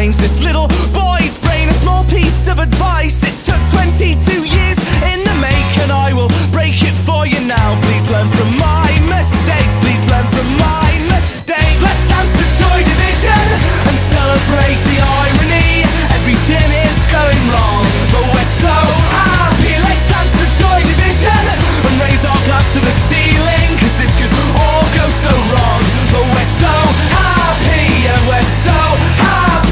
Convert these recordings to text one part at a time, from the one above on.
change this little boy's brain. A small piece of advice that took 22 years in the make, and I will break it for you now. Please learn from my mistakes, please learn from my mistakes. Let's dance to Joy Division and celebrate the irony. Everything is going wrong, but we're so happy. Let's dance to Joy Division and raise our glass to the ceiling, cause this could all go so wrong, but we're so happy, yeah, we're so happy.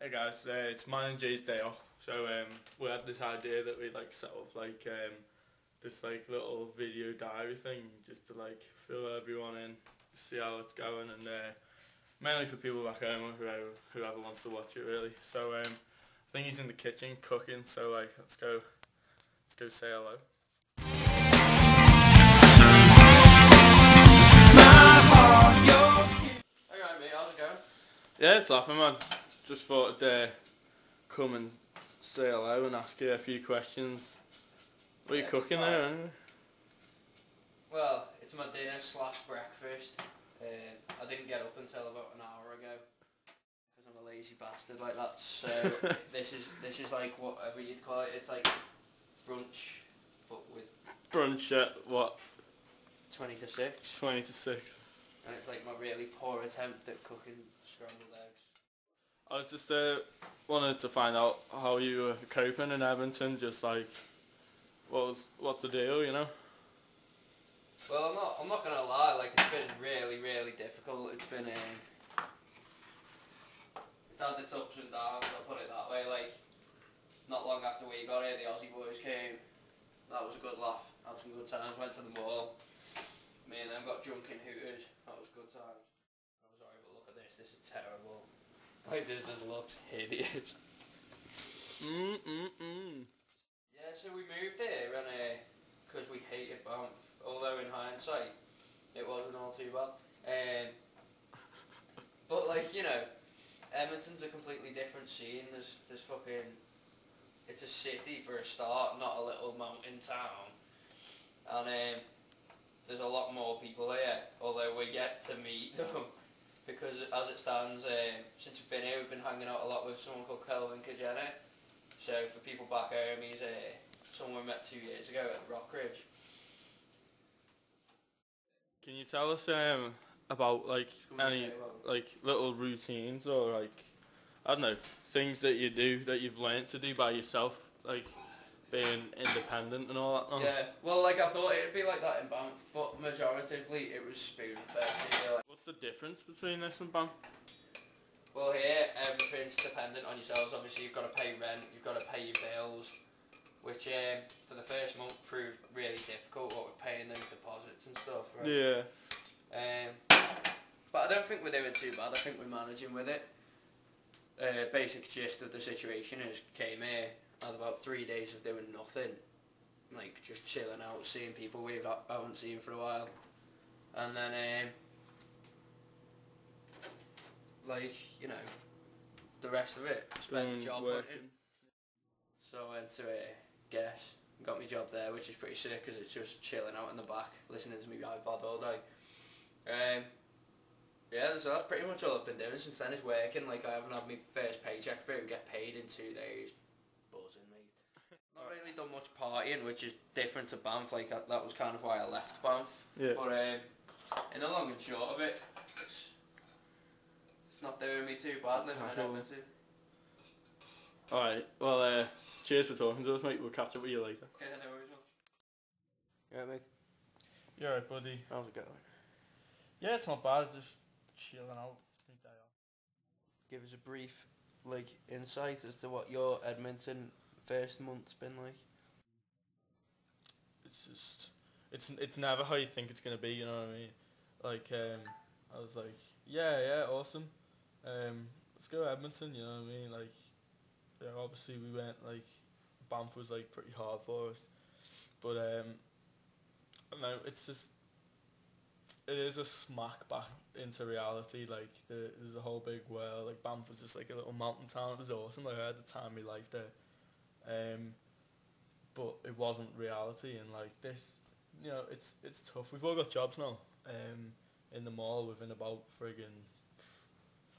Hey guys, it's mine and Jay's day off, so we had this idea that we'd like set up like this like little video diary thing just to like fill everyone in, see how it's going, and mainly for people back home or whoever wants to watch it really. So I think he's in the kitchen cooking, so like let's go say hello. Alright mate, how's it going? Yeah, it's laughing man. Just thought I'd come and say hello and ask you a few questions. What are you cooking there anyway? Well, it's my dinner / breakfast. I didn't get up until about an hour ago because I'm a lazy bastard like that. So this is like whatever you'd call it. It's like brunch, but with Brunch at what? 20 to 6. 20 to 6. And it's like my really poor attempt at cooking scrambled eggs. I was just wanted to find out how you were coping in Edmonton. Just like, what's the deal, you know? Well, I'm not gonna lie. Like it's been really difficult. It's been it's had its ups and downs. I'll put it that way. Like not long after we got here, the Aussie boys came. That was a good laugh. Had some good times. Went to the mall. Me and them got drunk and hooted. That was good times. I'm sorry, but look at this. This is terrible. Like this just looks hideous. Yeah, so we moved here and because we hated Banff. Although in hindsight, it wasn't all too bad. But like you know, Edmonton's a completely different scene. There's fucking. It's a city for a start, not a little mountain town. And there's a lot more people here, although we're yet to meet them. Because as it stands, since we've been here, we've been hanging out a lot with someone called Kelvin Kajena. So for people back home, he's someone we met 2 years ago at Rockridge. Can you tell us about like any like little routines or like I don't know things that you do that you've learnt to do by yourself, like being independent and all that? Yeah, well, like I thought it'd be like that in Banff, but majoritively it was spoon-fed. Like, what's the difference between this and Banff? well, here everything's dependent on yourselves. Obviously, you've got to pay rent, you've got to pay your bills, which for the first month proved really difficult. What we're paying those deposits and stuff, right? Yeah. But I don't think we're doing too bad. I think we're managing with it. Basic gist of the situation is came here, had about 3 days of doing nothing, like just chilling out, seeing people we haven't seen for a while, and then like you know, the rest of it spent job hunting. So I went to Guess, got my job there, which is pretty sick because it's just chilling out in the back, listening to my iPod all day. Yeah, so that's pretty much all I've been doing since then is working. Like I haven't had my first paycheck for it, get paid in 2 days. Buzzing, mate. Not really done much partying, which is different to Banff. Like that was kind of why I left Banff. Yeah. But in the long and short of it, it's not doing me too bad living in Edmonton. Alright, well cheers for talking to us, mate. We'll catch up with you later. Okay, no worries. You alright, mate? You alright, buddy? How's it going? Yeah, it's not bad. Just chilling out. Give us a brief, like, insight as to what your Edmonton first month's been like. It's just, it's never how you think it's gonna be. You know what I mean? Like, I was like, yeah, awesome. Let's go to Edmonton. You know what I mean? Like, yeah, obviously we went like, Banff was like pretty hard for us, but I don't know. It's just. It is a smack back into reality. Like there's a whole big world. Like Banff was just like a little mountain town. It was awesome. Like I had the time of my life there, but it wasn't reality. And like this, you know, it's tough. We've all got jobs now. in the mall within about friggin'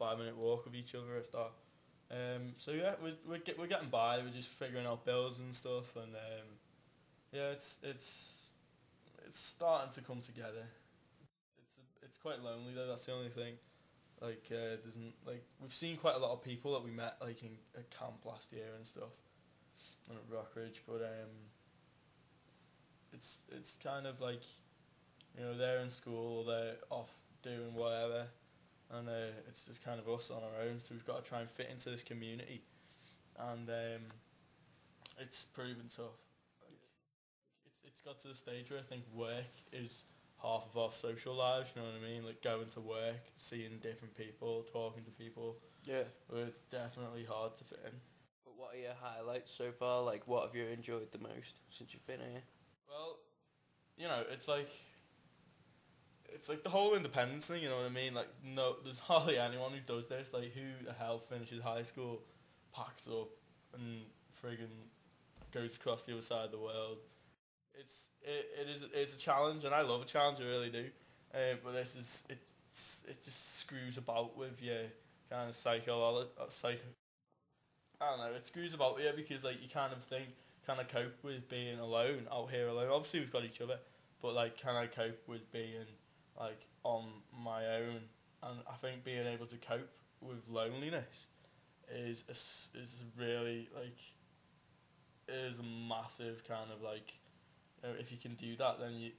5-minute walk of each other, if that. So yeah, we're getting by. We're just figuring out bills and stuff, and yeah, it's starting to come together. It's quite lonely though. That's the only thing. Like, we've seen quite a lot of people that we met like in at camp last year and stuff, and at Rockridge, but it's kind of like, you know, they're in school or they're off doing whatever, and it's just kind of us on our own. So we've got to try and fit into this community, and it's proven tough. Like, it's got to the stage where I think work is half of our social lives, you know what I mean? Like going to work, seeing different people, talking to people. Yeah. But it's definitely hard to fit in. But what are your highlights so far? Like, what have you enjoyed the most since you've been here? Well, you know, it's like the whole independence thing, you know what I mean? Like, no, there's hardly anyone who does this. Like, who the hell finishes high school, packs up, and friggin' goes across the other side of the world? It's a challenge, and I love a challenge, I really do. But it just screws about with your kind of I don't know, it screws about with you because like you kind of cope with being alone out here alone. Obviously we've got each other, but like can I cope with being like on my own? And I think being able to cope with loneliness is really like is a massive kind of like. If you can do that, then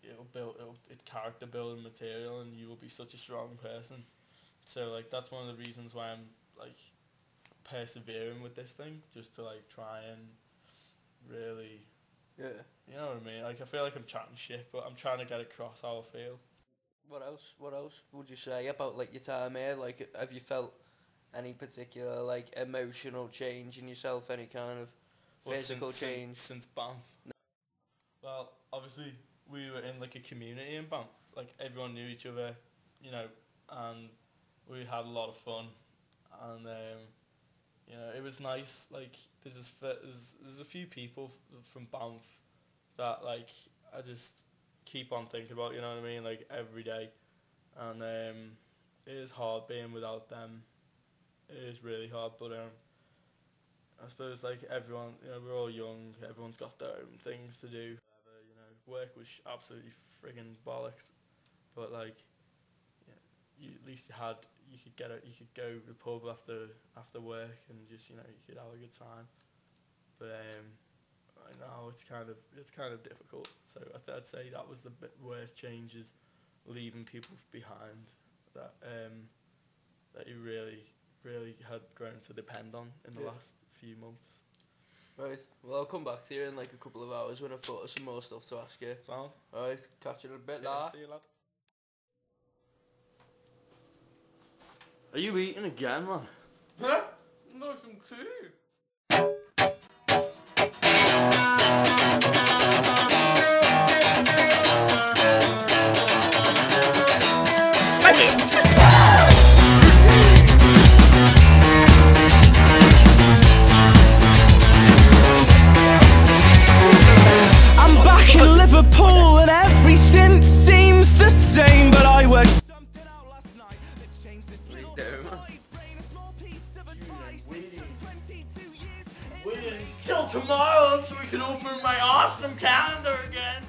it's character building material, and you will be such a strong person. So like that's one of the reasons why I'm like persevering with this thing, just to like try and really, Yeah. you know what I mean? Like I feel like I'm chatting shit, but I'm trying to get across how I feel. What else would you say about like your time here? Like, have you felt any particular like emotional change in yourself? Any kind of physical change since Banff? Well, obviously we were in like a community in Banff. Like everyone knew each other, you know, and we had a lot of fun. And you know, it was nice. Like there's a few people from Banff that like I just keep on thinking about. You know what I mean? Like every day, and it is hard being without them. It is really hard, but I suppose like everyone, you know, we're all young. Everyone's got their own things to do. Work was absolutely friggin' bollocks, but like, yeah, at least you could go to the pub after work and just, you know, you could have a good time. But I know it's kind of difficult. So I'd say that was the worst change, is leaving people behind that that you really had grown to depend on in the last few months. Right, well I'll come back to you in like a couple of hours when I've thought of some more stuff to ask you. Sound? Alright, catch you in a bit, Yeah, lad. see you, lad. Are you eating again, man? Huh? No, some food. Liverpool and everything seems the same, but I worked something out last night that changed this little boy's brain. A small piece of advice that took 22 years. Waiting till tomorrow so we can open my awesome calendar again.